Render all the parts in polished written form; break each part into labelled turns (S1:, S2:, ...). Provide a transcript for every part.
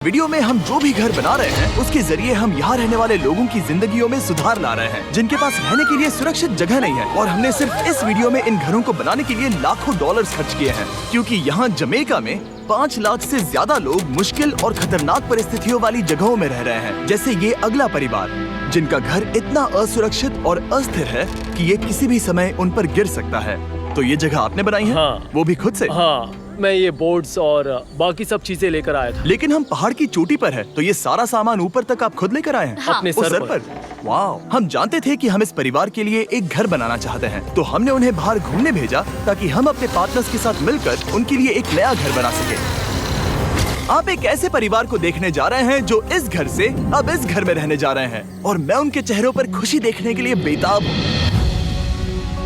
S1: Video में हम जो भी घर बना रहे हैं उसके जरिए हम यहाँ रहने वाले लोगों की जिंदगियों में सुधार ला रहे हैं, जिनके पास रहने के लिए सुरक्षित जगह नहीं है। और हमने सिर्फ इस वीडियो में इन घरों को बनाने के लिए लाखों डॉलर्स खर्च किए हैं, क्योंकि यहाँ जमैका में 5 लाख से ज्यादा लोग मुश्किल और खतरनाक परिस्थितियों वाली जगहों में रह रहे हैं। जैसे ये अगला परिवार, जिनका घर इतना असुरक्षित और अस्थिर है कि ये किसी भी समय उन पर गिर सकता है। तो ये जगह आपने बनाई है?
S2: हाँ।
S1: वो भी खुद से?
S2: हाँ, मैं ये बोर्ड्स और बाकी सब चीजें लेकर आया था।
S1: लेकिन हम पहाड़ की चोटी पर है, तो ये सारा सामान ऊपर तक आप खुद लेकर आए हैं?
S2: हाँ। अपने
S1: वो
S2: सर पर।
S1: वाह! हम जानते थे कि हम इस परिवार के लिए एक घर बनाना चाहते हैं, तो हमने उन्हें बाहर घूमने भेजा ताकि हम अपने पार्टनर्स के साथ मिलकर उनके लिए एक नया घर बना सके। आप एक ऐसे परिवार को देखने जा रहे हैं जो इस घर से अब इस घर में रहने जा रहे हैं, और मैं उनके चेहरों पर खुशी देखने के लिए बेताब हूँ।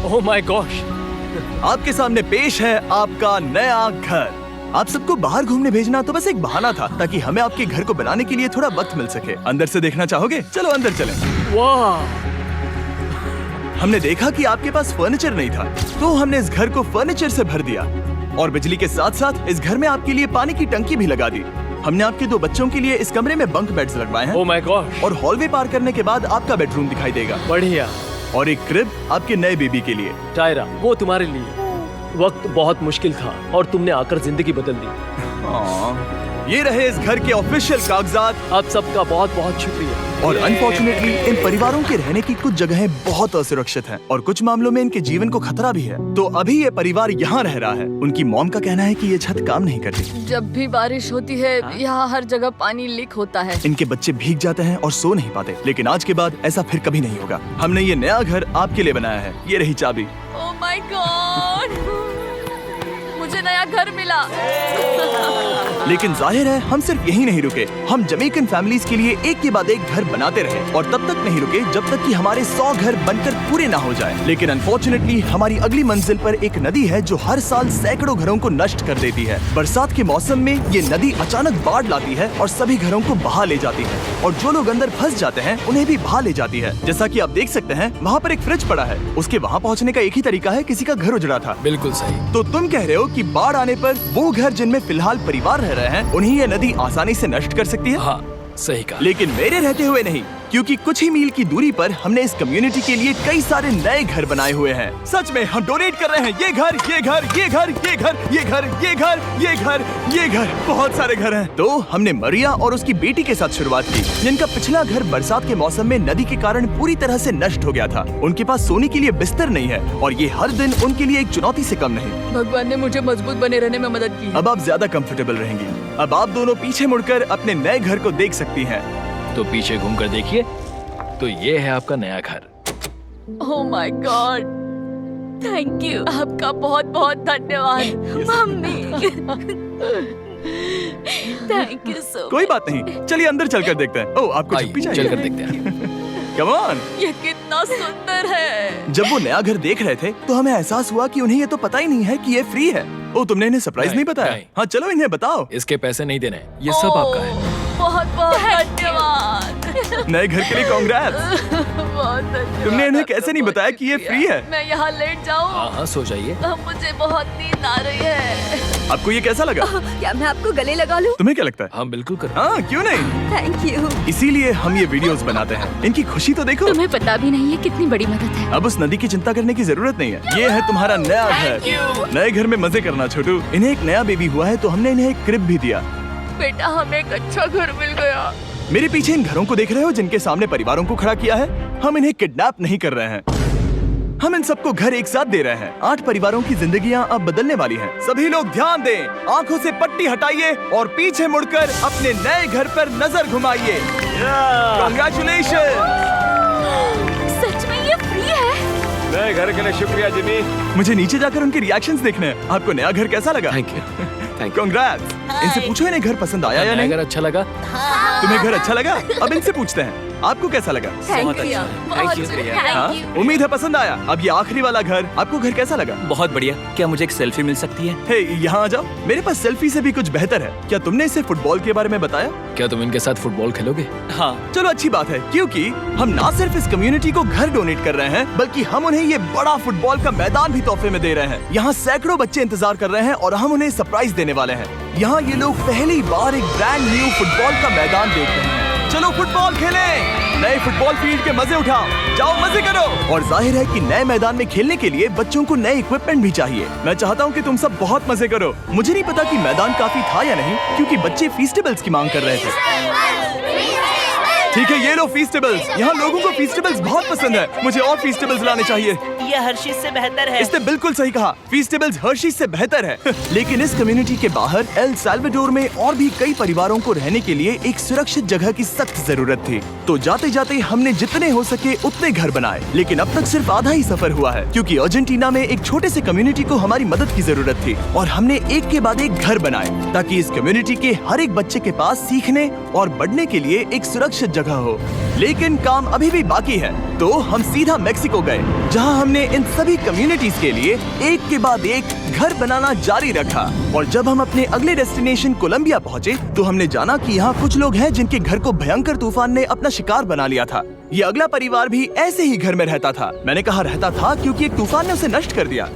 S2: Oh my gosh!
S1: आपके सामने पेश है आपका नया घर। आप सबको बाहर घूमने भेजना तो बस एक बहाना था, ताकि हमें आपके घर को बनाने के लिए थोड़ा वक्त मिल सके। अंदर से देखना चाहोगे? चलो अंदर चलें।
S2: वाह!
S1: हमने देखा कि आपके पास फर्नीचर नहीं था, तो हमने इस घर को फर्नीचर से भर दिया, और बिजली के साथ साथ इस घर में आपके लिए पानी की टंकी भी लगा दी। हमने आपके 2 बच्चों के लिए इस कमरे में बंक बेड्स लगवाए हैं।
S2: Oh my gosh!
S1: और हॉलवे पार करने के बाद आपका बेडरूम दिखाई देगा,
S2: बढ़िया।
S1: और एक क्रिब आपके नए बेबी के लिए।
S2: टायरा, वो तुम्हारे लिए। वक्त बहुत मुश्किल था और तुमने आकर जिंदगी बदल दी।
S1: ये रहे इस घर के ऑफिशियल कागजात।
S2: आप सबका बहुत बहुत शुक्रिया।
S1: और अनफॉर्चुनेटली इन परिवारों के रहने की कुछ जगहें बहुत असुरक्षित हैं, और कुछ मामलों में इनके जीवन को खतरा भी है। तो अभी ये परिवार यहाँ रह रहा है। उनकी मॉम का कहना है कि ये छत काम नहीं करती।
S3: जब भी बारिश होती है यहाँ हर जगह पानी लीक होता है।
S1: इनके बच्चे भीग जाते हैं और सो नहीं पाते, लेकिन आज के बाद ऐसा फिर कभी नहीं होगा। हमने ये नया घर आपके लिए बनाया है। ये रही चाबी।
S3: Oh my God! मुझे नया घर मिला।
S1: लेकिन जाहिर है हम सिर्फ यही नहीं रुके। हम जमैकन फैमिलीज के लिए एक के बाद एक घर बनाते रहे, और तब तक नहीं रुके जब तक कि हमारे 100 घर बनकर पूरे ना हो जाए। लेकिन अनफॉर्चुनेटली हमारी अगली मंजिल पर एक नदी है जो हर साल सैकड़ों घरों को नष्ट कर देती है। बरसात के मौसम में ये नदी अचानक बाढ़ लाती है और सभी घरों को बहा ले जाती है, और जो लोग अंदर फंस जाते हैं उन्हें भी बहा ले जाती है। जैसा कि आप देख सकते हैं, वहाँ पर एक फ्रिज पड़ा है। उसके वहाँ पहुँचने का एक ही तरीका है, किसी का घर उजड़ा था।
S2: बिल्कुल सही।
S1: तो तुम कह रहे हो कि बाढ़ आने पर वो घर जिनमें फिलहाल परिवार रह रहे हैं, उन्हें ये नदी आसानी से नष्ट कर सकती है?
S2: हाँ, सही कहा।
S1: लेकिन मेरे रहते हुए नहीं, क्योंकि कुछ ही मील की दूरी पर हमने इस कम्युनिटी के लिए कई सारे नए घर बनाए हुए हैं। सच में हम डोनेट कर रहे हैं। ये घर, ये घर, ये घर, ये घर, ये घर, ये घर, ये घर, ये घर, बहुत सारे घर हैं। तो हमने मरिया और उसकी बेटी के साथ शुरुआत की, जिनका पिछला घर बरसात के मौसम में नदी के कारण पूरी तरह से नष्ट हो गया था। उनके पास सोने के लिए बिस्तर नहीं है, और ये हर दिन उनके लिए एक चुनौती से कम नहीं।
S3: भगवान ने मुझे मजबूत बने रहने में मदद की।
S1: अब आप ज्यादा कंफर्टेबल रहेंगी। अब आप दोनों पीछे मुड़कर अपने नए घर को देख सकती हैं।
S4: तो पीछे घूमकर देखिए, तो ये है आपका नया घर।
S3: Oh my God! Thank you. आपका बहुत बहुत धन्यवाद मम्मी। Thank you so.
S1: कोई बात नहीं, चलिए अंदर चलकर देखते हैं। ओह, आपको
S4: आइए,
S1: चप्पी चाहिए?
S4: चलकर देखते हैं।
S1: Come on.
S3: ये कितना सुंदर है।
S1: जब वो नया घर देख रहे थे तो हमें एहसास हुआ कि उन्हें ये तो पता ही नहीं है कि ये फ्री है। ओ, तुमने इन्हें सरप्राइज नहीं बताया?
S4: नहीं।
S1: हाँ, चलो इन्हें बताओ।
S4: इसके पैसे नहीं देने, ये सब आपका है।
S3: बहुत बहुत धन्यवाद।
S1: नए घर के लिए कांग्रेट्स।
S3: बहुत धन्यवाद।
S1: तुमने इन्हें कैसे नहीं बताया कि ये फ्री है?
S3: मैं यहाँ लेट जाऊँ?
S4: हाँ हाँ, सो जाइए।
S3: मुझे बहुत नींद आ रही है।
S1: आपको ये कैसा लगा?
S5: क्या मैं आपको गले लगा लूं?
S1: तुम्हें क्या लगता है?
S4: हाँ बिल्कुल कर।
S1: हाँ, क्यों नहीं?
S5: Thank you.
S1: इसीलिए हम ये वीडियोस बनाते हैं। इनकी खुशी तो देखो।
S5: तुम्हें पता भी नहीं है कितनी बड़ी मदद है।
S1: अब उस नदी की चिंता करने की जरूरत नहीं है। ये है तुम्हारा नया घर। नए घर में मजे करना छोटू। इन्हें एक नया बेबी हुआ है, तो हमने इन्हें एक क्रिब भी दिया।
S3: बेटा, हमें एक अच्छा घर मिल गया।
S1: मेरे पीछे इन घरों को देख रहे हो, जिनके सामने परिवारों को खड़ा किया है? हम इन्हें किडनैप नहीं कर रहे हैं। हम इन सबको घर एक साथ दे रहे हैं। 8 परिवारों की जिंदगियां अब बदलने वाली हैं। सभी लोग ध्यान दें, आंखों से पट्टी हटाइए और पीछे मुड़कर अपने नए घर पर नजर घुमाइए। कांग्रेचुलेशन!
S5: सच में ये फ्री है?
S2: नए घर के लिए शुक्रिया जिमी।
S1: मुझे नीचे जाकर उनके रिएक्शंस देखने हैं। आपको नया घर कैसा लगा?
S4: Thank you, thank you.
S1: Congrats! इनसे पूछो इन्हें घर पसंद आया या
S4: नया
S1: नहीं?
S4: घर अच्छा लगा?
S1: तुम्हें घर अच्छा लगा? अब इनसे पूछते हैं। आपको कैसा लगा?
S5: Thank you.
S3: बहुत
S1: हाँ? उम्मीद है पसंद आया। अब ये आखिरी वाला घर, आपको घर कैसा लगा?
S6: बहुत बढ़िया। क्या मुझे एक सेल्फी मिल सकती है?
S1: हे, यहाँ आ जाओ। मेरे पास सेल्फी से भी कुछ बेहतर है। क्या तुमने इसे फुटबॉल के बारे में बताया?
S4: क्या तुम इनके साथ फुटबॉल खेलोगे?
S6: हाँ।
S1: चलो अच्छी बात है, क्योंकि हम ना सिर्फ इस कम्युनिटी को घर डोनेट कर रहे हैं, बल्कि हम उन्हें ये बड़ा फुटबॉल का मैदान भी तोहफे में दे रहे हैं। यहाँ सैकड़ों बच्चे इंतजार कर रहे हैं और हम उन्हें सरप्राइज देने वाले हैं। यहाँ ये लोग पहली बार एक ब्रांड न्यू फुटबॉल का मैदान देख रहे हैं। चलो फुटबॉल खेलें, नए फुटबॉल फील्ड के मजे उठाओ, जाओ मजे करो। और जाहिर है कि नए मैदान में खेलने के लिए बच्चों को नए इक्विपमेंट भी चाहिए। मैं चाहता हूँ कि तुम सब बहुत मजे करो। मुझे नहीं पता कि मैदान काफी था या नहीं, क्योंकि बच्चे फीस्टेबल्स की मांग कर रहे थे। ठीक है, ये लो फीस्टेबल्स। यहाँ लोगों को फीस्टेबल्स बहुत पसंद है। मुझे और फीस्टेबल्स लाने चाहिए।
S7: ये हर्शीज से बेहतर है।
S1: इसने बिल्कुल सही कहा, फीस्टेबल्स हर्शीज से बेहतर है। लेकिन इस कम्युनिटी के बाहर एल साल्वाडोर में और भी कई परिवारों को रहने के लिए एक सुरक्षित जगह की सख्त जरूरत थी। तो जाते जाते हमने जितने हो सके उतने घर बनाए, लेकिन अब तक सिर्फ आधा ही सफर हुआ है, क्योंकि अर्जेंटीना में एक छोटे से कम्युनिटी को हमारी मदद की जरूरत थी। और हमने एक के बाद एक घर बनाए, ताकि इस कम्युनिटी के हर एक बच्चे के पास सीखने और बढ़ने के लिए एक सुरक्षित जगह हो। लेकिन काम अभी भी बाकी है, तो हम सीधा मेक्सिको गए, जहां हमने इन सभी कम्युनिटीज के लिए एक के बाद एक घर बनाना जारी रखा। और जब हम अपने अगले डेस्टिनेशन कोलंबिया पहुंचे, तो हमने जाना कि यहाँ कुछ लोग हैं जिनके घर को भयंकर तूफान ने अपना शिकार बना लिया था। ये अगला परिवार भी ऐसे ही घर में रहता था। मैंने कहा रहता था, क्योंकि एक तूफान ने उसे नष्ट कर दिया।